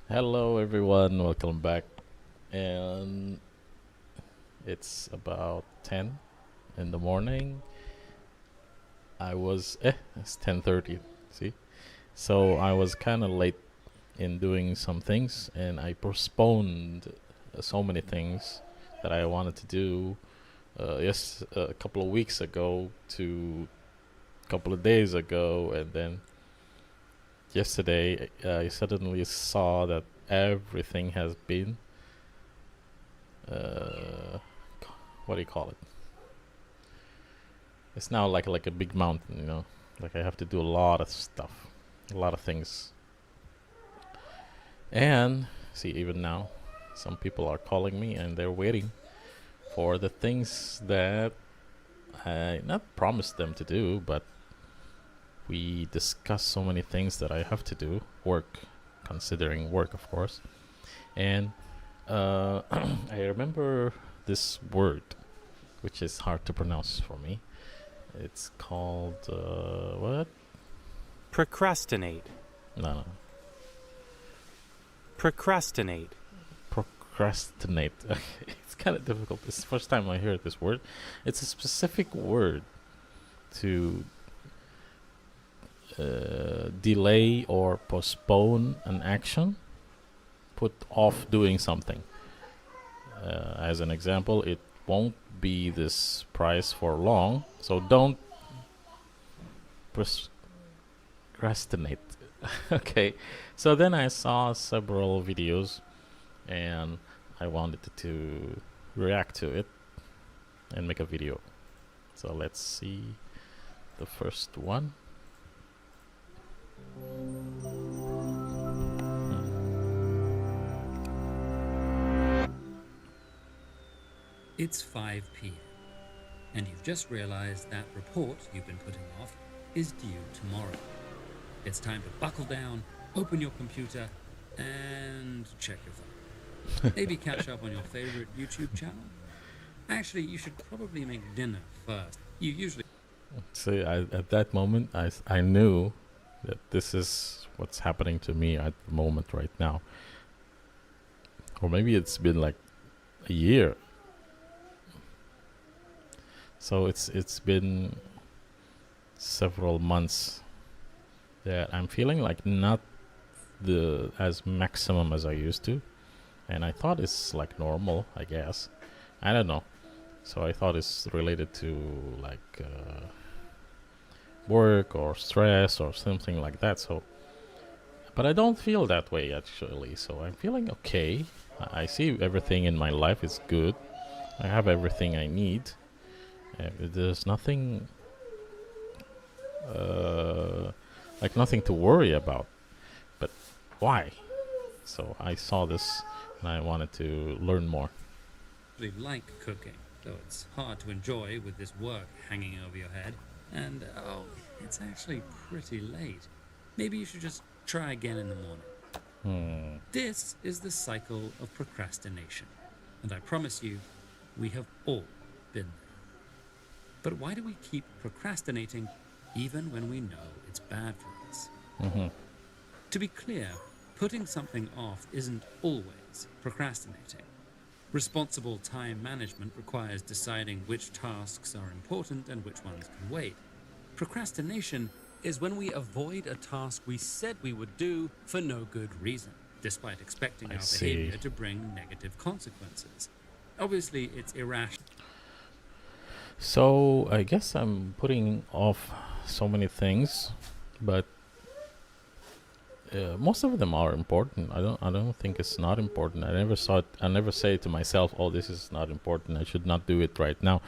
Hello, everyone. Welcome back. And it's about 10 in the morning. It's 10:30. See? So I was kind of late in doing some things and I postponed so many things that I wanted to do a couple of weeks ago to a couple of days ago, and then yesterday I suddenly saw that everything has been uh, what do you call it? It's now like a big mountain, Like I have to do a lot of stuff, a lot of things. And see, even now, some people are calling me and they're waiting for the things that I not promised them to do, but we discuss so many things that I have to do. Work, considering work, of course. And I remember this word, which is hard to pronounce for me. It's called what? Procrastinate. No, no. Procrastinate. Procrastinate. It's kind of difficult. It's the first time I hear this word. It's a specific word to delay or postpone an action, put off doing something. As an example, it won't be this price for long, so don't procrastinate. Okay, so then I saw several videos and I wanted to react to it and make a video. So let's see the first one. It's 5 p.m. and you've just realized that report you've been putting off is due tomorrow. It's time to buckle down, open your computer, and check your phone. Maybe catch up on your favorite YouTube channel. Actually, you should probably make dinner first. You usually... See, at that moment, I knew that this is what's happening to me at the moment right now. Or maybe it's been like a year. So it's been several months that I'm feeling like not the as maximum as I used to, and I thought it's like normal, I guess. I don't know. So I thought it's related to like work or stress or something like that. So, but I don't feel that way actually. So I'm feeling okay. I see everything in my life is good. I have everything I need. There's nothing like nothing to worry about. But why? So I saw this and I wanted to learn more. like cooking, though it's hard to enjoy with this work hanging over your head. And, it's actually pretty late. Maybe you should just try again in the morning. This is the cycle of procrastination. And I promise you, we have all been there. But why do we keep procrastinating even when we know it's bad for us? To be clear, putting something off isn't always procrastinating. Responsible time management requires deciding which tasks are important and which ones can wait. Procrastination is when we avoid a task we said we would do for no good reason, despite expecting I our see. behavior to bring negative consequences. Obviously, it's irrational. So I guess I'm putting off so many things, but most of them are important. I don't think it's not important. I never say to myself, "Oh, this is not important. I should not do it right now."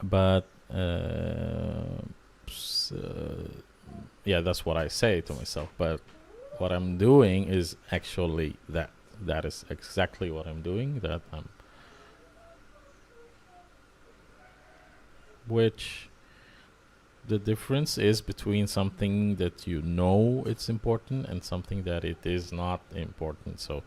But yeah, that's what I say to myself. But what I'm doing is actually that. That is exactly what I'm doing. Which the difference is between something that you know it's important and something that it is not important. So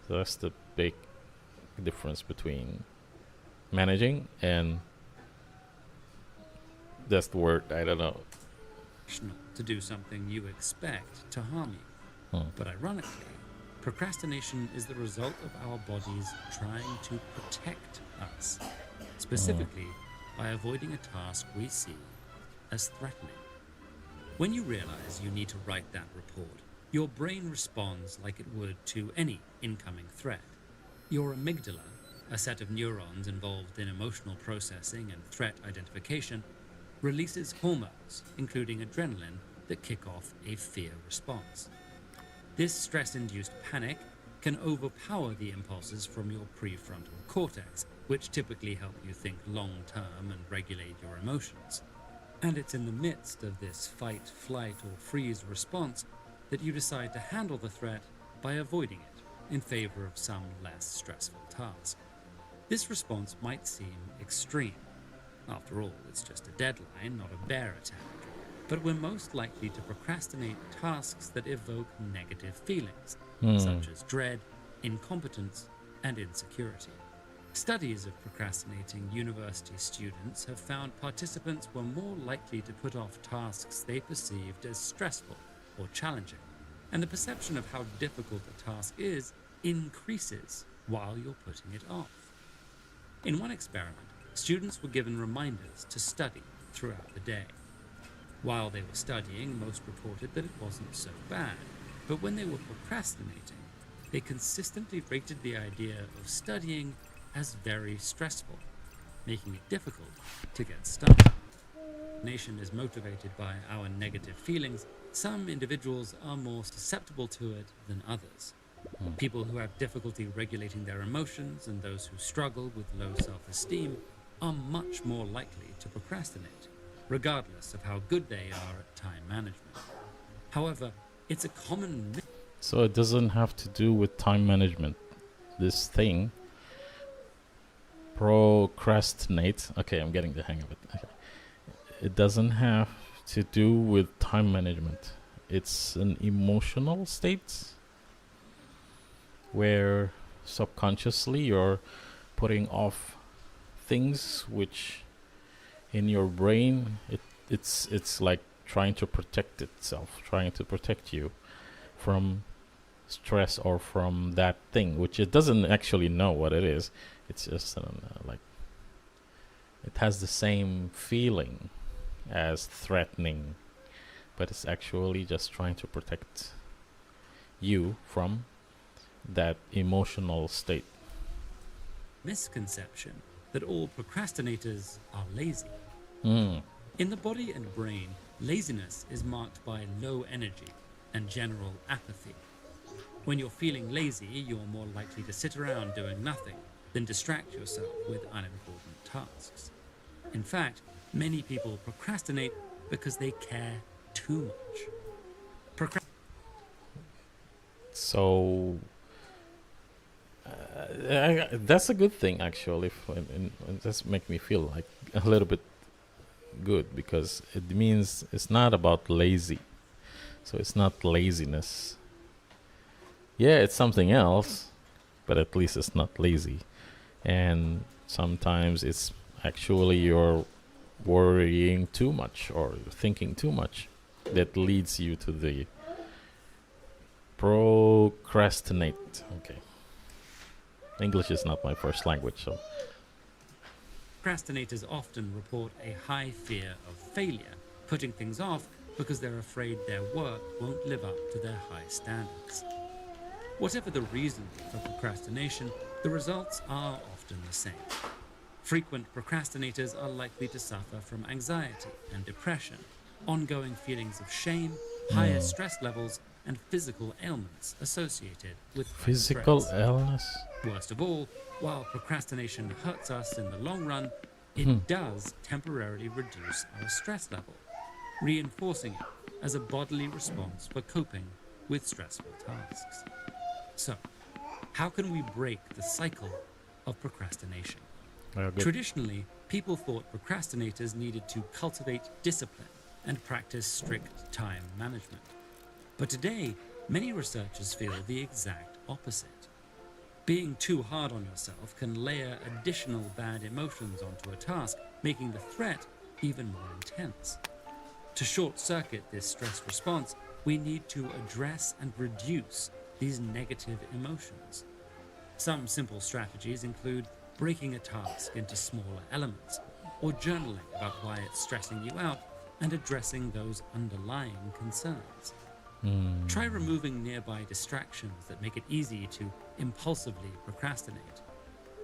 that's the big difference between managing and that's the word. I don't know. To do something you expect to harm you. Hmm. But ironically, procrastination is the result of our bodies trying to protect us, specifically by avoiding a task we see as threatening. When you realize you need to write that report, your brain responds like it would to any incoming threat. Your amygdala, a set of neurons involved in emotional processing and threat identification, releases hormones, including adrenaline, that kick off a fear response. This stress-induced panic can overpower the impulses from your prefrontal cortex, which typically help you think long-term and regulate your emotions. And it's in the midst of this fight, flight, or freeze response that you decide to handle the threat by avoiding it in favor of some less stressful task. This response might seem extreme. After all, it's just a deadline, not a bear attack. But we're most likely to procrastinate tasks that evoke negative feelings, such as dread, incompetence, and insecurity. Studies of procrastinating university students have found participants were more likely to put off tasks they perceived as stressful or challenging, and the perception of how difficult a task is increases while you're putting it off. In one experiment, students were given reminders to study throughout the day. While they were studying, most reported that it wasn't so bad, but when they were procrastinating, they consistently rated the idea of studying as very stressful, making it difficult to get started. Procrastination is motivated by our negative feelings. Some individuals are more susceptible to it than others. People who have difficulty regulating their emotions and those who struggle with low self-esteem are much more likely to procrastinate, regardless of how good they are at time management. However, it's a common myth. So it doesn't have to do with time management. This thing, procrastinate. Okay, I'm getting the hang of it. Okay. It doesn't have to do with time management. It's an emotional state where subconsciously you're putting off things which in your brain it's like trying to protect itself, trying to protect you from stress or from that thing which it doesn't actually know what it is. It's just like it has the same feeling as threatening, but it's actually just trying to protect you from that emotional state. Misconception that all procrastinators are lazy. Mm. In the body and brain, laziness is marked by low energy and general apathy. When you're feeling lazy, you're more likely to sit around doing nothing than distract yourself with unimportant tasks. In fact, many people procrastinate because they care too much. So that's a good thing actually. It does make me feel like a little bit good because it means it's not about lazy. So it's not laziness. Yeah, it's something else, but at least it's not lazy. And sometimes it's actually you're worrying too much or thinking too much that leads you to the procrastinate. Okay. English is not my first language, so. Procrastinators often report a high fear of failure, putting things off because they're afraid their work won't live up to their high standards. Whatever the reason for procrastination, the results are often the same. Frequent procrastinators are likely to suffer from anxiety and depression, ongoing feelings of shame, higher stress levels, and physical ailments associated with Physical threats. illness? Worst of all, while procrastination hurts us in the long run, it does temporarily reduce our stress level, reinforcing it as a bodily response for coping with stressful tasks. So, how can we break the cycle of procrastination? Traditionally, people thought procrastinators needed to cultivate discipline and practice strict time management. But today, many researchers feel the exact opposite. Being too hard on yourself can layer additional bad emotions onto a task, making the threat even more intense. To short-circuit this stress response, we need to address and reduce these negative emotions. Some simple strategies include breaking a task into smaller elements, or journaling about why it's stressing you out and addressing those underlying concerns. Try removing nearby distractions that make it easy to impulsively procrastinate.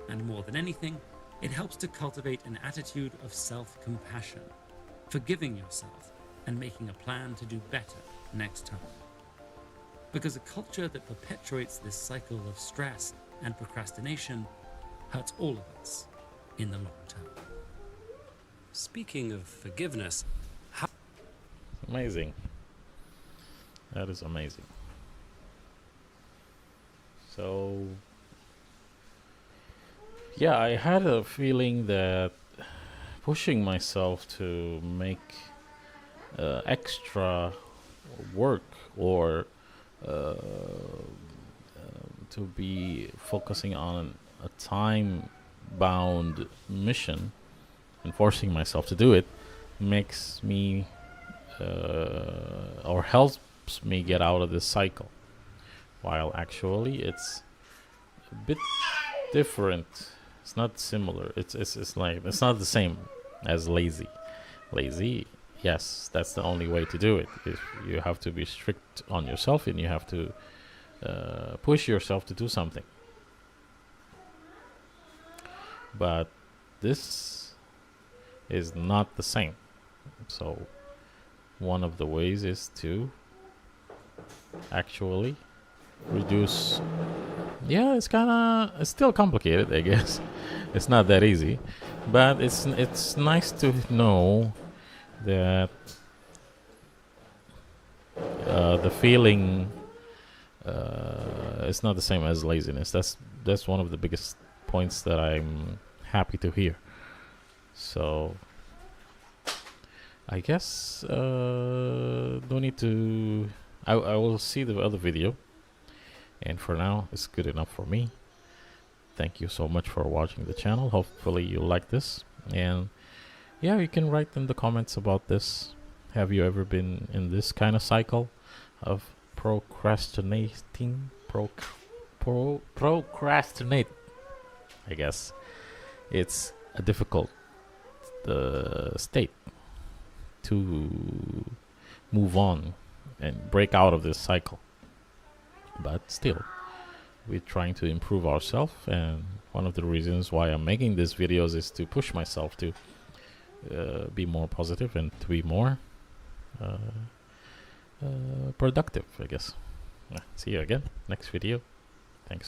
And more than anything, it helps to cultivate an attitude of self-compassion, forgiving yourself and making a plan to do better next time. Because a culture that perpetuates this cycle of stress and procrastination hurts all of us in the long term. Speaking of forgiveness, Amazing. That is amazing. So, yeah, I had a feeling that pushing myself to make extra work or to be focusing on a time bound mission and forcing myself to do it makes me or helps me get out of this cycle, while actually it's a bit different. It's not similar. It's like it's not the same as lazy. Yes, that's the only way to do it. If you have to be strict on yourself and you have to push yourself to do something. But this is not the same. So one of the ways is to actually reduce. Yeah, it's still complicated, I guess. It's not that easy, but it's nice to know that the feeling is not the same as laziness. That's one of the biggest points that I'm happy to hear. So I guess no need to. I will see the other video, and for now it's good enough for me. Thank you so much for watching the channel. Hopefully you like this, and yeah, you can write in the comments about this. Have you ever been in this kind of cycle of procrastinating? Procrastinate. I guess it's a difficult state to move on and break out of this cycle. But still, we're trying to improve ourselves, and one of the reasons why I'm making these videos is to push myself to be more positive and to be more productive, I guess. See you again next video. Thanks so much.